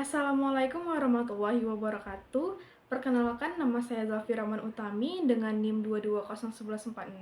Assalamualaikum warahmatullahi wabarakatuh. Perkenalkan, nama saya Zafira Rahman Utami dengan NIM 2201146.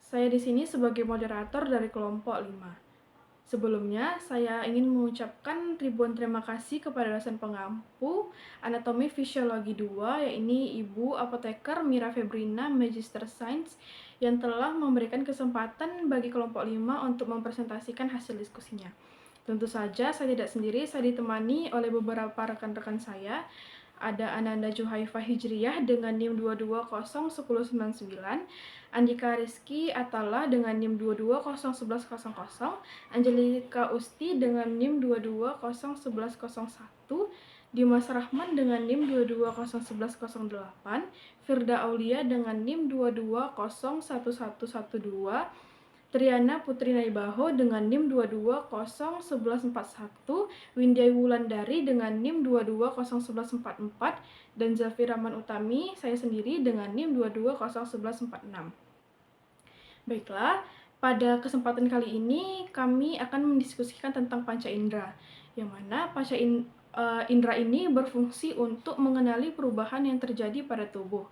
Saya di sini sebagai moderator dari kelompok 5. Sebelumnya, saya ingin mengucapkan ribuan terima kasih kepada dosen pengampu Anatomi Fisiologi 2, yaitu Ibu Apoteker Mira Febrina, Magister Sains, yang telah memberikan kesempatan bagi kelompok 5 untuk mempresentasikan hasil diskusinya. Tentu saja saya tidak sendiri, saya ditemani oleh beberapa rekan-rekan saya. Ada Ananda Juhaifah Hijriyah dengan NIM 2201099, Andika Rizky Atala dengan NIM 2201100, Angelika Usti dengan NIM 2201101, Dimas Rahman dengan NIM 2201108, Firda Aulia dengan NIM 2201112, Triana Putri Naibaho dengan NIM 2201141, Windy Wulandari dengan NIM 2201144, dan Zafira Rahman Utami, saya sendiri dengan NIM 2201146. Baiklah, pada kesempatan kali ini kami akan mendiskusikan tentang panca indera, yang mana panca indera ini berfungsi untuk mengenali perubahan yang terjadi pada tubuh.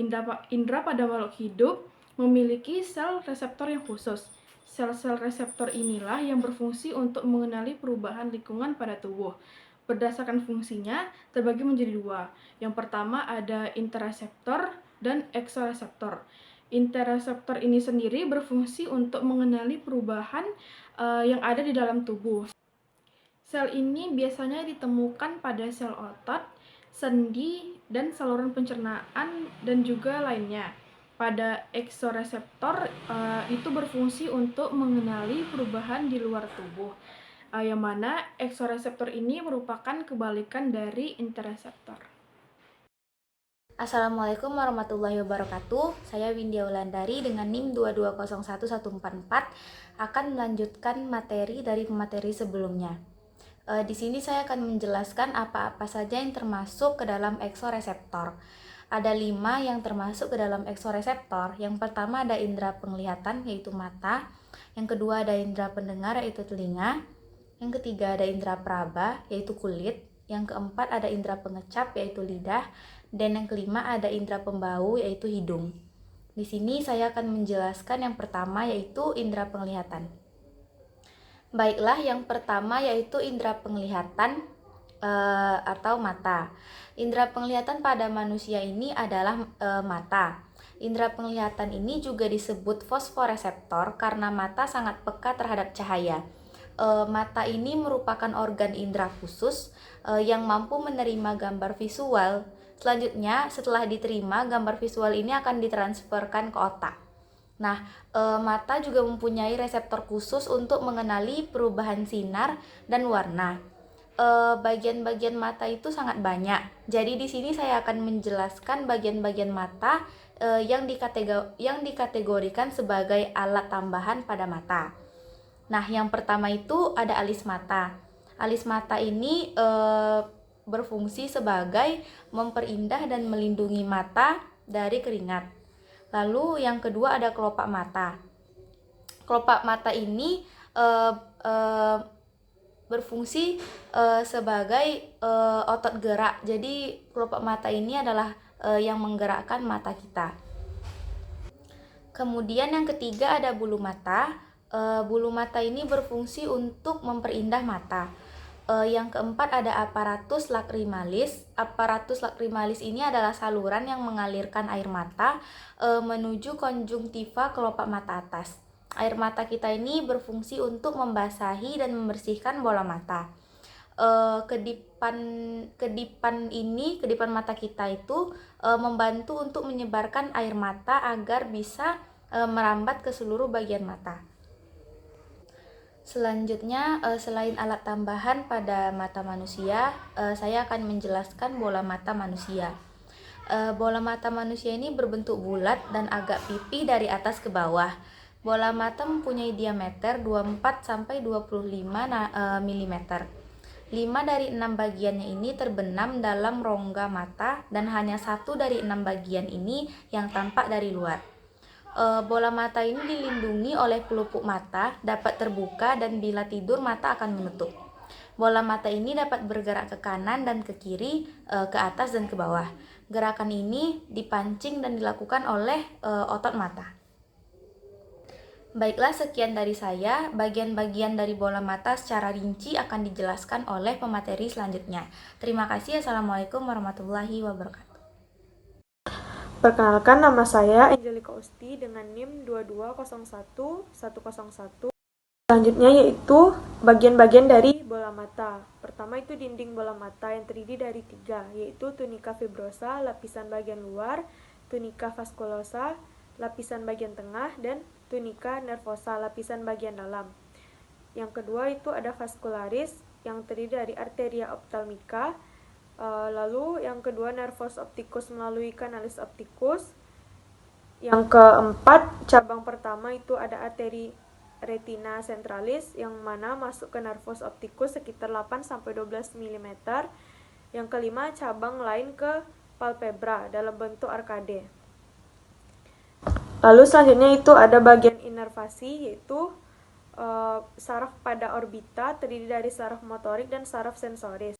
Indera pada makhluk hidup memiliki sel reseptor yang khusus. Sel-sel reseptor inilah yang berfungsi untuk mengenali perubahan lingkungan pada tubuh. Berdasarkan fungsinya terbagi menjadi dua. Yang pertama ada intereseptor dan eksoreseptor. Intereseptor ini sendiri berfungsi untuk mengenali perubahan yang ada di dalam tubuh. Sel ini biasanya ditemukan pada sel otot, sendi, dan saluran pencernaan, dan juga lainnya. Pada eksoreseptor itu berfungsi untuk mengenali perubahan di luar tubuh, yang mana eksoreseptor ini merupakan kebalikan dari intereseptor. Assalamualaikum warahmatullahi wabarakatuh. Saya Windy Wulandari dengan NIM 2201144 akan melanjutkan materi dari pemateri sebelumnya. Di sini saya akan menjelaskan apa-apa saja yang termasuk ke dalam eksoreseptor. Ada 5 yang termasuk ke dalam eksoreseptor. Yang pertama ada indera penglihatan, yaitu mata. Yang kedua ada indera pendengar, yaitu telinga. Yang ketiga ada indera peraba, yaitu kulit. Yang keempat ada indera pengecap, yaitu lidah. Dan yang kelima ada indera pembau, yaitu hidung. Di sini saya akan menjelaskan yang pertama, yaitu indera penglihatan. Baiklah, yang pertama yaitu indera penglihatan atau mata. Indera penglihatan pada manusia ini adalah mata. Indera penglihatan ini juga disebut fosforeseptor karena mata sangat peka terhadap cahaya. Mata ini merupakan organ indera khusus yang mampu menerima gambar visual. Selanjutnya, setelah diterima, gambar visual ini akan ditransferkan ke otak. Nah, mata juga mempunyai reseptor khusus untuk mengenali perubahan sinar dan warna. Bagian-bagian mata itu sangat banyak. Jadi di sini saya akan menjelaskan bagian-bagian mata yang dikategorikan sebagai alat tambahan pada mata. Nah, yang pertama itu ada alis mata. Alis mata ini berfungsi sebagai memperindah dan melindungi mata dari keringat. Lalu yang kedua ada kelopak mata. Kelopak mata ini berfungsi sebagai otot gerak. Jadi kelopak mata ini adalah yang menggerakkan mata kita. Kemudian yang ketiga ada bulu mata. Bulu mata ini berfungsi untuk memperindah mata. Yang keempat ada aparatus lacrimalis. Aparatus lacrimalis ini adalah saluran yang mengalirkan air mata menuju konjungtiva kelopak mata atas. Air mata kita ini berfungsi untuk membasahi dan membersihkan bola mata. Kedipan mata kita itu membantu untuk menyebarkan air mata agar bisa merambat ke seluruh bagian mata. Selanjutnya, selain alat tambahan pada mata manusia, saya akan menjelaskan bola mata manusia. Bola mata manusia ini berbentuk bulat dan agak pipih dari atas ke bawah. Bola mata mempunyai diameter 24-25 mm. 5 dari 6 bagiannya ini terbenam dalam rongga mata dan hanya 1 dari 6 bagian ini yang tampak dari luar. Bola mata ini dilindungi oleh pelupuk mata, dapat terbuka dan bila tidur mata akan menutup. Bola mata ini dapat bergerak ke kanan dan ke kiri, ke atas dan ke bawah. Gerakan ini dipancing dan dilakukan oleh otot mata. Baiklah, sekian dari saya. Bagian-bagian dari bola mata secara rinci akan dijelaskan oleh pemateri selanjutnya. Terima kasih. Assalamualaikum warahmatullahi wabarakatuh. Perkenalkan, nama saya Angelika Usti dengan NIM 2201101. Selanjutnya yaitu bagian-bagian dari bola mata. Pertama itu dinding bola mata yang terdiri dari 3, yaitu tunika fibrosa, lapisan bagian luar, tunika vaskulosa, lapisan bagian tengah, dan tunika nervosa, lapisan bagian dalam. Yang kedua itu ada vascularis yang terdiri dari arteria ophthalmica. Lalu yang kedua nervus opticus melalui canalis opticus. Yang keempat, cabang pertama itu ada arteri retina centralis yang mana masuk ke nervus opticus sekitar 8-12 mm. Yang kelima, cabang lain ke palpebra dalam bentuk arkade. Lalu selanjutnya itu ada bagian inervasi, yaitu saraf pada orbita terdiri dari saraf motorik dan saraf sensoris.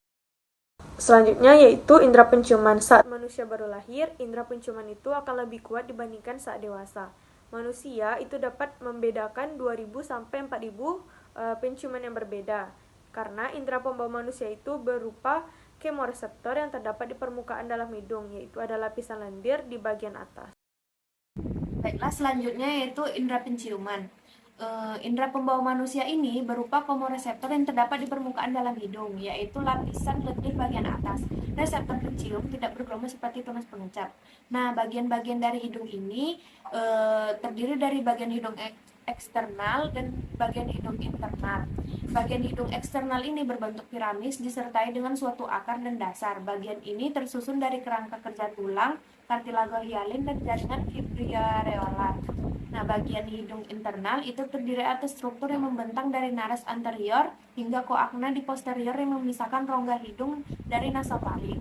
Selanjutnya yaitu indera penciuman. Saat manusia baru lahir, indera penciuman itu akan lebih kuat dibandingkan saat dewasa. Manusia itu dapat membedakan 2000 sampai 4000 penciuman yang berbeda. Karena indera pembawa manusia itu berupa kemoreseptor yang terdapat di permukaan dalam hidung, yaitu ada lapisan lendir di bagian atas. Baiklah, selanjutnya yaitu indera penciuman. Indera pembawa manusia ini berupa komoreseptor yang terdapat di permukaan dalam hidung, yaitu lapisan lendir bagian atas. Reseptor pencium tidak bergelombang seperti tunas pengecap. Nah, bagian-bagian dari hidung ini terdiri dari bagian hidung eksternal dan bagian hidung internal. Bagian hidung eksternal ini berbentuk piramis disertai dengan suatu akar dan dasar. Bagian ini tersusun dari kerangka kerja tulang, kartilago hialin, dan jaringan fibriareolar. Nah, bagian hidung internal itu terdiri atas struktur yang membentang dari nares anterior hingga koakna di posterior yang memisahkan rongga hidung dari nasofaring.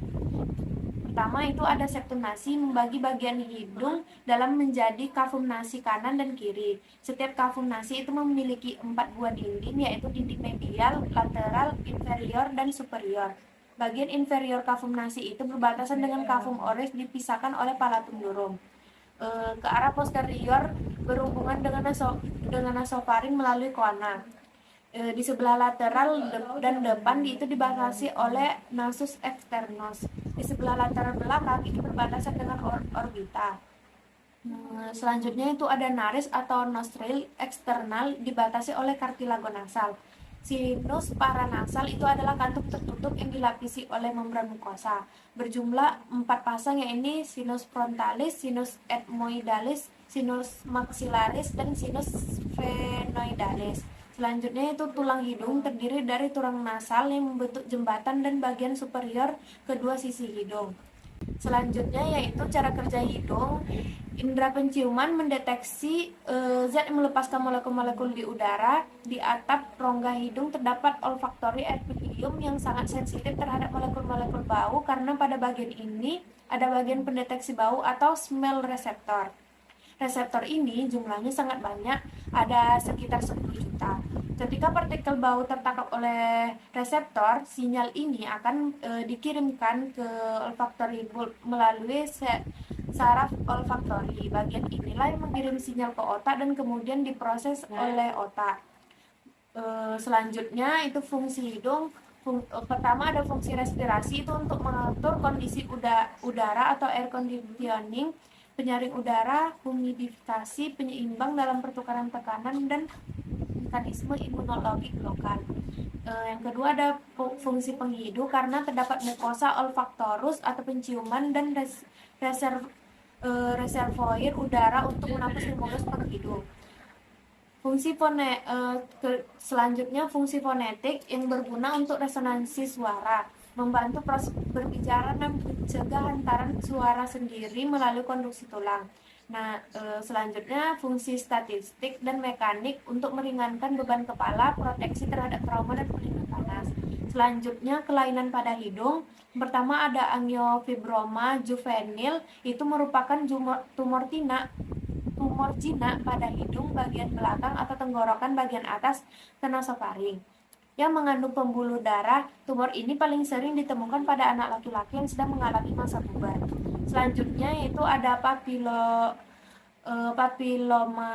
Pertama itu ada septum nasi, membagi bagian hidung dalam menjadi kavum nasi kanan dan kiri. Setiap kavum nasi itu memiliki 4 buah dinding, yaitu dinding medial, lateral, inferior, dan superior. Bagian inferior kavum nasi itu berbatasan dengan kavum oris dipisahkan oleh palatum durum. Ke arah posterior berhubungan dengan nasofaring melalui koana. Di sebelah lateral dan depan itu dibatasi oleh nasus externus. Di sebelah lateral belakang itu berbatasan dengan orbita. Selanjutnya itu ada naris atau nostril eksternal dibatasi oleh kartilago nasal. Sinus paranasal itu adalah kantung tertutup yang dilapisi oleh membran mukosa. Berjumlah 4 pasang, yaitu sinus frontalis, sinus ethmoidalis, sinus maxillaris, dan sinus sphenoidalis. Selanjutnya itu tulang hidung terdiri dari tulang nasal yang membentuk jembatan dan bagian superior kedua sisi hidung. Selanjutnya yaitu cara kerja hidung. Indera penciuman mendeteksi zat yang melepaskan molekul-molekul di udara. Di atap rongga hidung terdapat olfactory epithelium yang sangat sensitif terhadap molekul-molekul bau, karena pada bagian ini ada bagian pendeteksi bau atau smell receptor. Reseptor ini jumlahnya sangat banyak, ada sekitar 10 juta. Ketika partikel bau tertangkap oleh reseptor, sinyal ini akan dikirimkan ke olfactory bulb melalui saraf olfactory. Bagian inilah yang mengirim sinyal ke otak dan kemudian diproses oleh otak. Selanjutnya itu fungsi hidung. Pertama ada fungsi respirasi, itu untuk mengatur kondisi udara atau air conditioning, penyaring udara, humidifikasi, penyeimbang dalam pertukaran tekanan, dan mekanisme imunologi lokal. Yang kedua ada fungsi penghidu, karena terdapat mukosa olfaktorus atau penciuman dan reservoir udara untuk menapis mukosa penghidu. Selanjutnya fungsi fonetik yang berguna untuk resonansi suara, membantu proses berbicara dan mencegah hantaran suara sendiri melalui konduksi tulang. Nah, selanjutnya fungsi statistik dan mekanik untuk meringankan beban kepala, proteksi terhadap trauma, dan pelindung panas. Selanjutnya kelainan pada hidung. Pertama ada angiofibroma juvenil, itu merupakan tumor jinak pada hidung bagian belakang atau tenggorokan bagian atas ke nasofaring. yang mengandung pembuluh darah. Tumor ini paling sering ditemukan pada anak laki-laki yang sedang mengalami masa puber. Selanjutnya yaitu ada papiloma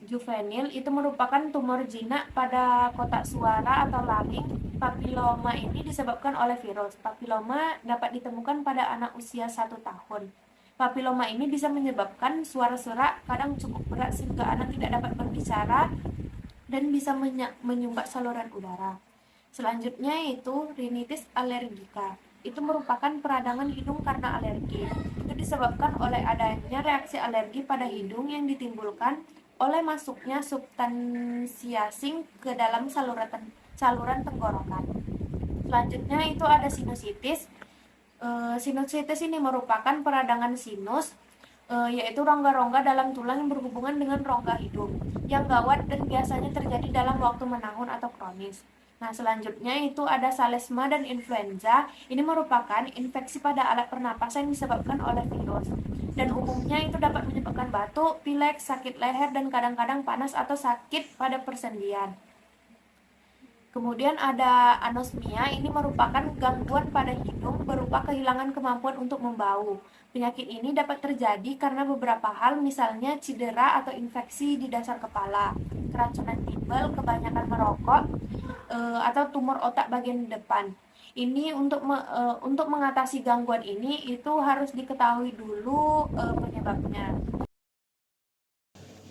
juvenil. Itu merupakan tumor jinak pada kotak suara atau laring. Papiloma ini disebabkan oleh virus. Papiloma dapat ditemukan pada anak usia 1 tahun. Papiloma ini bisa menyebabkan suara serak kadang cukup berat sehingga anak tidak dapat berbicara dan bisa menyumbat saluran udara. Selanjutnya yaitu rinitis alergika. Itu merupakan peradangan hidung karena alergi. Itu disebabkan oleh adanya reaksi alergi pada hidung yang ditimbulkan oleh masuknya substansi asing ke dalam saluran tenggorokan. Selanjutnya itu ada sinusitis. Sinusitis ini merupakan peradangan sinus, yaitu rongga-rongga dalam tulang yang berhubungan dengan rongga hidung, yang gawat dan biasanya terjadi dalam waktu menahun atau kronis. Nah, selanjutnya itu ada salesma dan influenza. Ini merupakan infeksi pada alat pernapasan yang disebabkan oleh virus. Dan umumnya itu dapat menyebabkan batuk, pilek, sakit leher, dan kadang-kadang panas atau sakit pada persendian. Kemudian ada anosmia, ini merupakan gangguan pada hidung berupa kehilangan kemampuan untuk membau. Penyakit ini dapat terjadi karena beberapa hal, misalnya cedera atau infeksi di dasar kepala, keracunan timbal, kebanyakan merokok, atau tumor otak bagian depan. Ini untuk mengatasi gangguan ini itu harus diketahui dulu penyebabnya.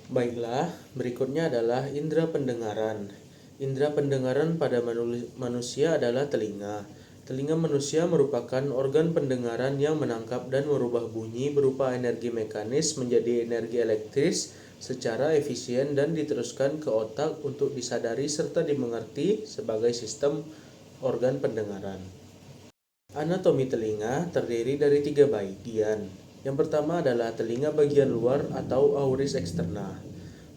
Baiklah, berikutnya adalah indera pendengaran. Indera pendengaran pada manusia adalah telinga. Telinga manusia merupakan organ pendengaran yang menangkap dan merubah bunyi berupa energi mekanis menjadi energi elektris secara efisien dan diteruskan ke otak untuk disadari serta dimengerti sebagai sistem organ pendengaran. Anatomi telinga terdiri dari 3 bagian. Yang pertama adalah telinga bagian luar atau auris eksterna.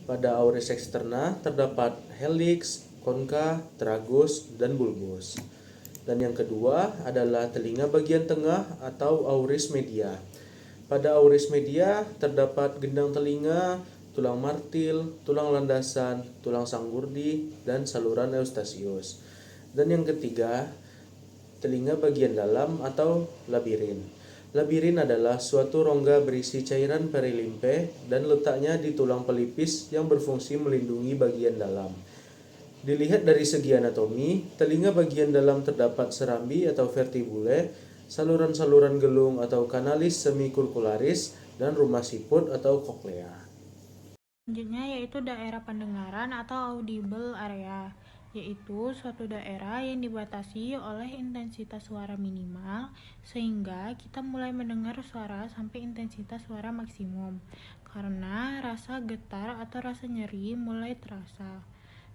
Pada auris eksterna terdapat helix, concha, tragus, dan bulbus. Dan yang kedua adalah telinga bagian tengah atau auris media. Pada auris media terdapat gendang telinga, tulang martil, tulang landasan, tulang sanggurdi, dan saluran eustasius. Dan yang ketiga, telinga bagian dalam atau labirin. Labirin adalah suatu rongga berisi cairan perilimfe dan letaknya di tulang pelipis yang berfungsi melindungi bagian dalam. Dilihat dari segi anatomi, telinga bagian dalam terdapat serambi atau vertibule, saluran-saluran gelung atau kanalis semicircularis, dan rumah siput atau koklea. Selanjutnya yaitu daerah pendengaran atau audible area, yaitu suatu daerah yang dibatasi oleh intensitas suara minimal sehingga kita mulai mendengar suara sampai intensitas suara maksimum karena rasa getar atau rasa nyeri mulai terasa.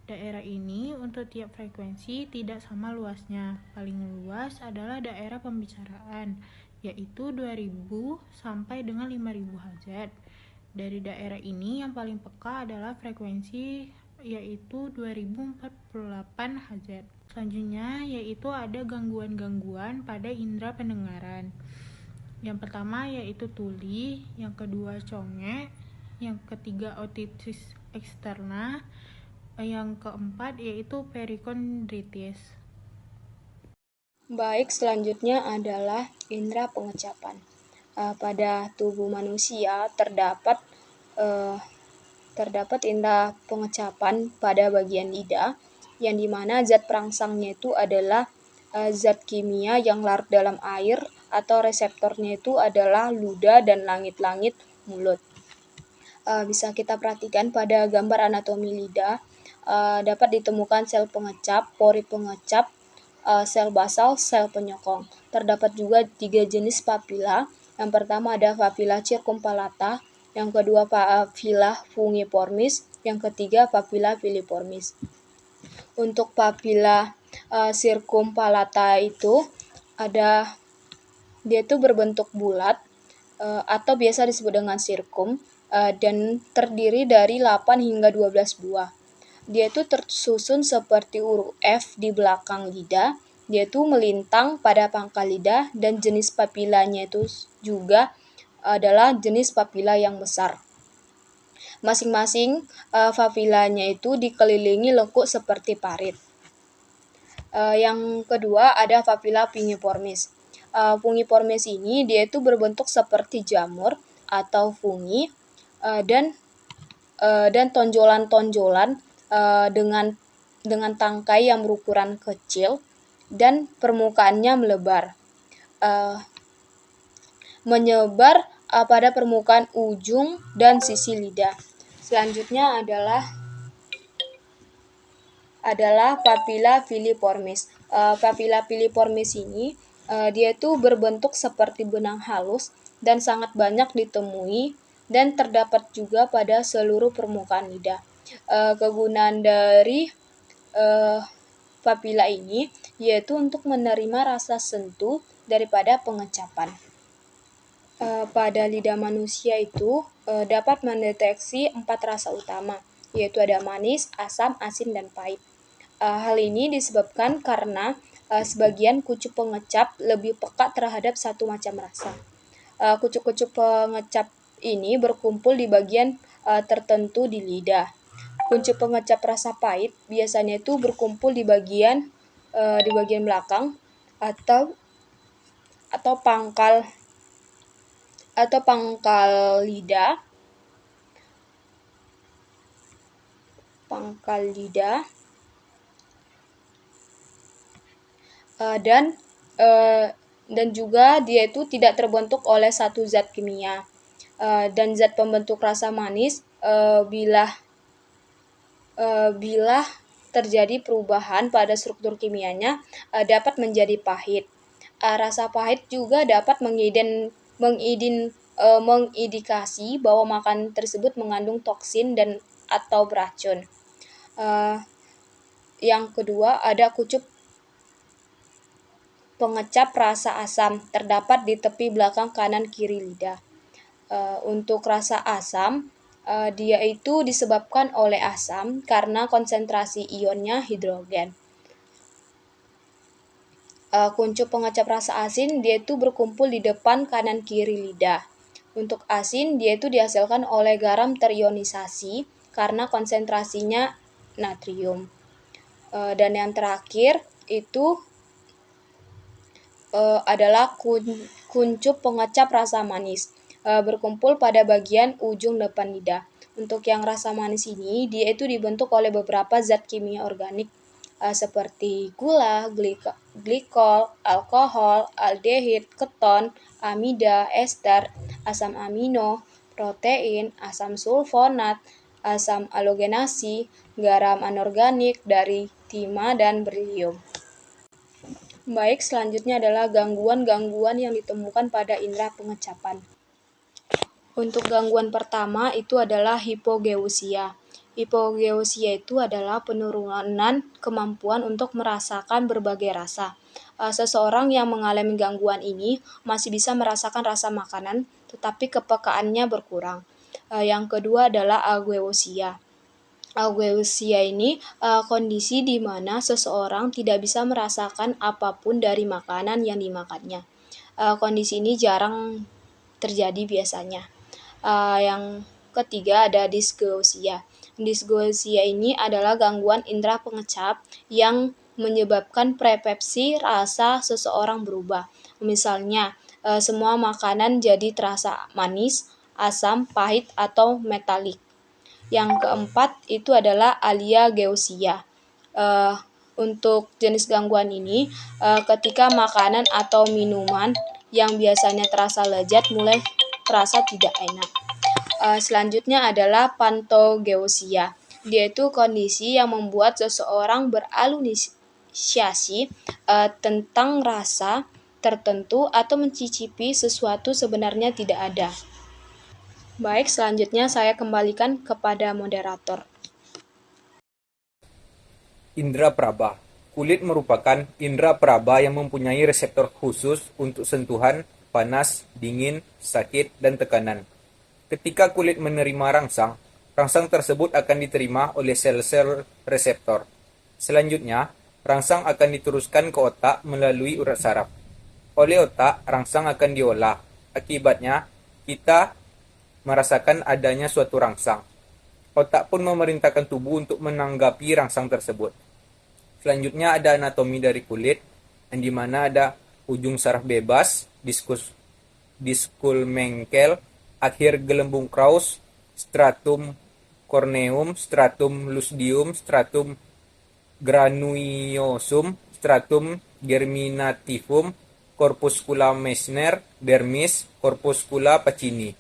Daerah ini untuk tiap frekuensi tidak sama luasnya. Paling luas adalah daerah pembicaraan, yaitu 2000 sampai dengan 5000 Hz. Dari daerah ini yang paling peka adalah frekuensi yaitu 2048 Hz. Selanjutnya yaitu ada gangguan-gangguan pada indera pendengaran. Yang pertama yaitu tuli, yang kedua congek, yang ketiga otitis eksterna, yang keempat yaitu perikondritis. Baik, selanjutnya adalah indera pengecapan. Pada tubuh manusia terdapat indera pengecapan pada bagian lidah, yang dimana zat perangsangnya itu adalah zat kimia yang larut dalam air, atau reseptornya itu adalah ludah dan langit-langit mulut. Bisa kita perhatikan pada gambar anatomi lidah, dapat ditemukan sel pengecap, pori pengecap, sel basal, sel penyokong. Terdapat juga 3 jenis papila. Yang pertama ada papila circumvallata, yang kedua papila fungiformis, yang ketiga papila filiformis. Untuk papila circumvallata itu dia itu berbentuk bulat atau biasa disebut dengan sirkum, dan terdiri dari 8 hingga 12 buah. Dia itu tersusun seperti huruf F di belakang lidah. Dia itu melintang pada pangkal lidah, dan jenis papilanya itu juga adalah jenis papila yang besar. Masing-masing papilanya itu dikelilingi lekuk seperti parit. Yang kedua ada papilla pungiformis. Pungiformis ini dia itu berbentuk seperti jamur atau fungi dan tonjolan-tonjolan dengan tangkai yang berukuran kecil dan permukaannya menyebar pada permukaan ujung dan sisi lidah. Selanjutnya adalah papilla filiformis. Papilla filiformis ini dia itu berbentuk seperti benang halus dan sangat banyak ditemui dan terdapat juga pada seluruh permukaan lidah. Kegunaan dari papilla ini yaitu untuk menerima rasa sentuh daripada pengecapan. Pada lidah manusia itu dapat mendeteksi 4 rasa utama, yaitu ada manis, asam, asin, dan pahit. Hal ini disebabkan karena sebagian kucu pengecap lebih peka terhadap satu macam rasa. Kucu-kucu pengecap ini berkumpul di bagian tertentu di lidah. Kucu pengecap rasa pahit biasanya itu berkumpul di bagian belakang atau pangkal lidah. Dan juga dia itu tidak terbentuk oleh satu zat kimia. Dan zat pembentuk rasa manis bila terjadi perubahan pada struktur kimianya dapat menjadi pahit. Rasa pahit juga dapat mengindikasi bahwa makanan tersebut mengandung toksin dan atau beracun. Yang kedua ada kucup pengecap rasa asam, terdapat di tepi belakang kanan kiri lidah. Untuk rasa asam, dia itu disebabkan oleh asam karena konsentrasi ionnya hidrogen. Kuncup pengecap rasa asin, dia itu berkumpul di depan kanan kiri lidah. Untuk asin, dia itu dihasilkan oleh garam terionisasi karena konsentrasinya natrium. Dan yang terakhir itu adalah kuncup pengecap rasa manis, berkumpul pada bagian ujung depan lidah. Untuk yang rasa manis ini, dia itu dibentuk oleh beberapa zat kimia organik seperti gula, glikol, alkohol, aldehid, keton, amida, ester, asam amino, protein, asam sulfonat, asam halogenasi, garam anorganik dari timah dan berilium. Baik, selanjutnya adalah gangguan-gangguan yang ditemukan pada indera pengecapan. Untuk gangguan pertama itu adalah hipogeusia. Hipogeusia itu adalah penurunan kemampuan untuk merasakan berbagai rasa. Seseorang yang mengalami gangguan ini masih bisa merasakan rasa makanan, tetapi kepekaannya berkurang. Yang kedua adalah ageusia. Ageusia ini kondisi di mana seseorang tidak bisa merasakan apapun dari makanan yang dimakannya. Kondisi ini jarang terjadi biasanya. Yang ketiga ada dysgeusia. Dysgeusia ini adalah gangguan indera pengecap yang menyebabkan persepsi rasa seseorang berubah. Misalnya, semua makanan jadi terasa manis, asam, pahit, atau metalik. Yang keempat itu adalah aliageusia. Untuk jenis gangguan ini, ketika makanan atau minuman yang biasanya terasa lezat mulai terasa tidak enak. Selanjutnya adalah pantogeusia. Dia itu kondisi yang membuat seseorang berhalusinasi tentang rasa tertentu atau mencicipi sesuatu sebenarnya tidak ada. Baik, selanjutnya saya kembalikan kepada moderator. Indra Praba. Kulit merupakan indra praba yang mempunyai reseptor khusus untuk sentuhan, panas, dingin, sakit, dan tekanan. Ketika kulit menerima rangsang, rangsang tersebut akan diterima oleh sel-sel reseptor. Selanjutnya, rangsang akan diteruskan ke otak melalui urat saraf. Oleh otak, rangsang akan diolah. Akibatnya, kita merasakan adanya suatu rangsang. Otak pun memerintahkan tubuh untuk menanggapi rangsang tersebut. Selanjutnya ada anatomi dari kulit, yang dimana ada ujung saraf bebas, diskul mengkel, akhir gelembung Krauss, stratum corneum, stratum lucidium, stratum granuiosum, stratum germinativum, corpuscula Meissner, dermis, corpuscula Pacini.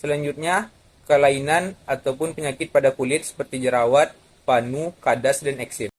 Selanjutnya, kelainan ataupun penyakit pada kulit seperti jerawat, panu, kadas, dan eksem.